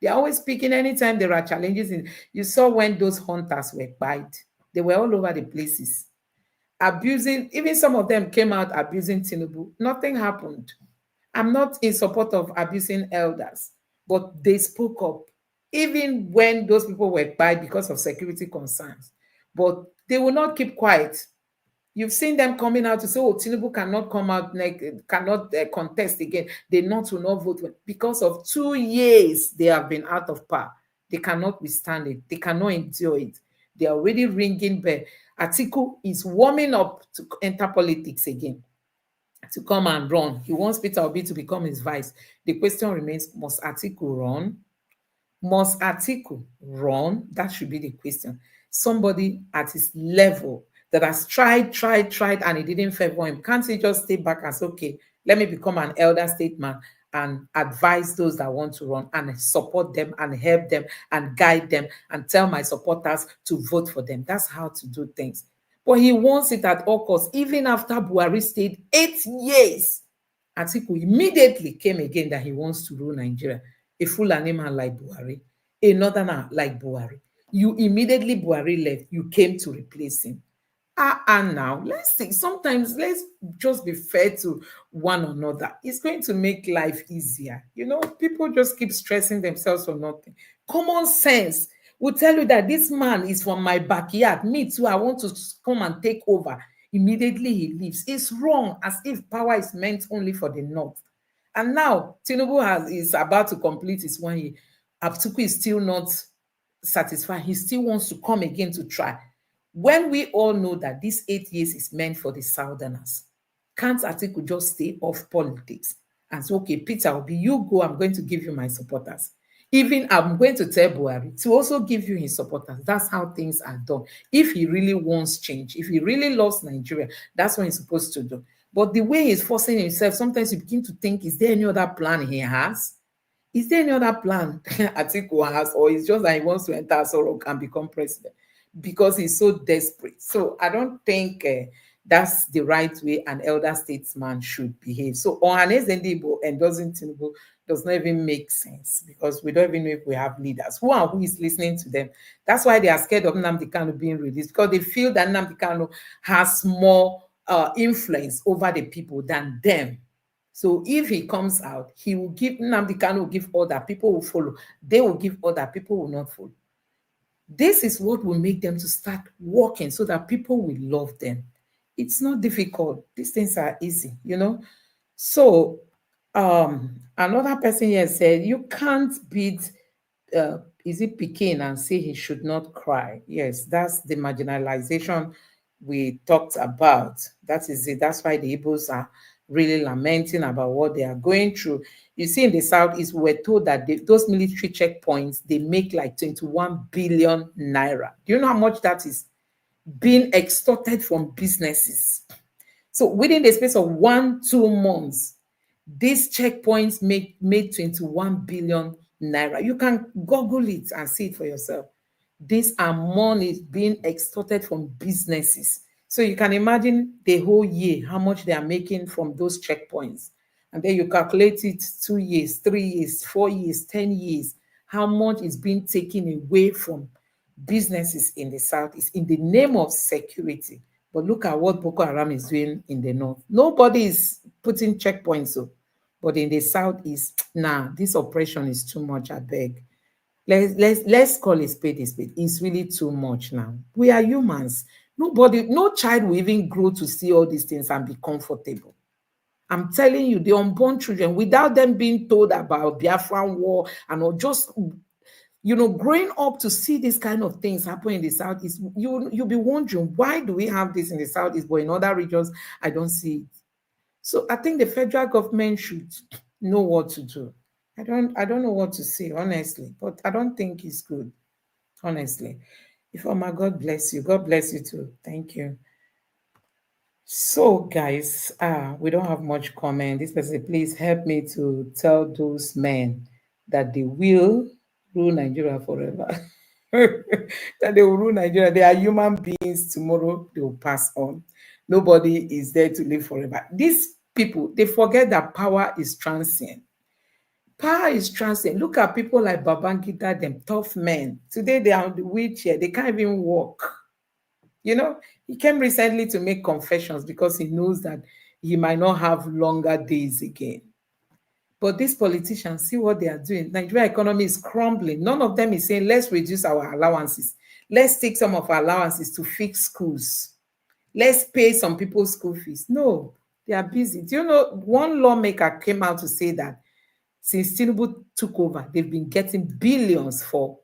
They're always speaking anytime there are challenges. You saw when those hunters were bite, they were all over the places. Abusing, even some of them came out abusing Tinubu. Nothing happened. I'm not in support of abusing elders, but they spoke up, even when those people were bite because of security concerns. But they will not keep quiet. You've seen them coming out to say, oh, Tinubu cannot come out, cannot contest again. They will not vote. Because of 2 years, they have been out of power. They cannot withstand it. They cannot endure it. They are already ringing bell. Atiku is warming up to enter politics again, to come and run. He wants Peter Obi to become his vice. The question remains, must Atiku run? Must Atiku run? That should be the question. Somebody at his level that has tried, and it didn't favor him. Can't he just stay back and say, okay, let me become an elder statesman and advise those that want to run and support them and help them and guide them and tell my supporters to vote for them? That's how to do things. But he wants it at all costs. Even after Buhari stayed 8 years, Atiku immediately came again that he wants to rule Nigeria. A Fulani man like Buhari, a northerner like Buhari. You immediately, Buhari left, you came to replace him. And now, let's see, sometimes let's just be fair to one another. It's going to make life easier. You know, people just keep stressing themselves for nothing. Common sense will tell you that this man is from my backyard. Me too, I want to come and take over. Immediately he leaves. It's wrong, as if power is meant only for the North. And now Tinubu is about to complete his 1 year. Atiku is still not satisfied. He still wants to come again to try. When we all know that this 8 years is meant for the Southerners, can't Atiku just stay off politics and say, okay, Peter Obi, you go, I'm going to give you my supporters. Even I'm going to tell Buhari to also give you his supporters. That's how things are done. If he really wants change, if he really loves Nigeria, that's what he's supposed to do. But the way he's forcing himself, sometimes you begin to think, is there any other plan he has? Is there any other plan Atiku has? Or it's just that he wants to enter Sorok and become president because he's so desperate? So I don't think that's the right way an elder statesman should behave. So Ohanese Ndigbo endorsing Tinubu does not even make sense, because we don't even know if we have leaders. Who is listening to them? That's why they are scared of Nnamdi Kanu being released, because they feel that Nnamdi Kanu has more influence over the people than them. So if he comes out, he will give, Nnamdi Kanu will give order, people will follow. They will give order, people will not follow. This is what will make them to start working so that people will love them. It's not difficult. These things are easy, you know. So another person here said, you can't beat is it Pekin and say he should not cry. Yes, that's the marginalization we talked about. That is it. That's why the Igbos are really lamenting about what they are going through. You see, in the Southeast, we were told that those military checkpoints, they make like 21 billion naira. Do you know how much that is? Being extorted from businesses. So within the space of 1-2 months, these checkpoints made 21 billion naira. You can Google it and see it for yourself. These are money being extorted from businesses. So you can imagine the whole year, how much they are making from those checkpoints. And then you calculate it 2 years, 3 years, 4 years, 10 years, how much is being taken away from businesses in the Southeast in the name of security. But look at what Boko Haram is doing in the North. Nobody is putting checkpoints, so. But in the Southeast, nah, this oppression is too much, I beg. Let's call a spade a spade. It's really too much now. We are humans. No child will even grow to see all these things and be comfortable. I'm telling you, the unborn children, without them being told about Biafran war and all, just You know, growing up to see this kind of things happen in the Southeast, you'll be wondering, why do we have this in the Southeast, but in other regions, I don't see it. So I think the federal government should know what to do. I don't know what to say, honestly, but I don't think it's good, honestly. If my God bless you. God bless you too. Thank you. So, guys, we don't have much comment. This person, please help me to tell those men that they will rule Nigeria forever. That they will rule Nigeria. They are human beings. Tomorrow they will pass on. Nobody is there to live forever. These people, they forget that power is transient. Power is transient. Look at people like Babangida, them tough men. Today they are on the wheelchair. They can't even walk. You know, he came recently to make confessions because he knows that he might not have longer days again. But these politicians, see what they are doing. Nigeria economy is crumbling. None of them is saying, let's reduce our allowances. Let's take some of our allowances to fix schools. Let's pay some people's school fees. No, they are busy. Do you know, one lawmaker came out to say that since Tinubu took over, they've been getting billions for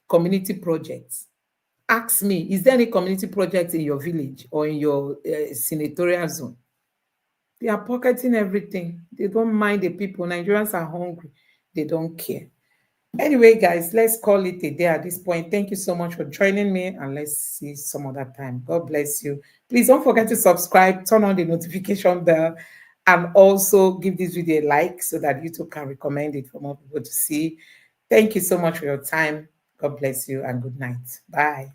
community projects. Ask me, is there any community project in your village or in your senatorial zone? They are pocketing everything. They don't mind the people. Nigerians are hungry. They don't care. Anyway, guys, let's call it a day at this point. Thank you so much for joining me, and let's see some other time. God bless you. Please don't forget to subscribe, turn on the notification bell, and also give this video a like so that YouTube can recommend it for more people to see. Thank you so much for your time. God bless you and good night. Bye.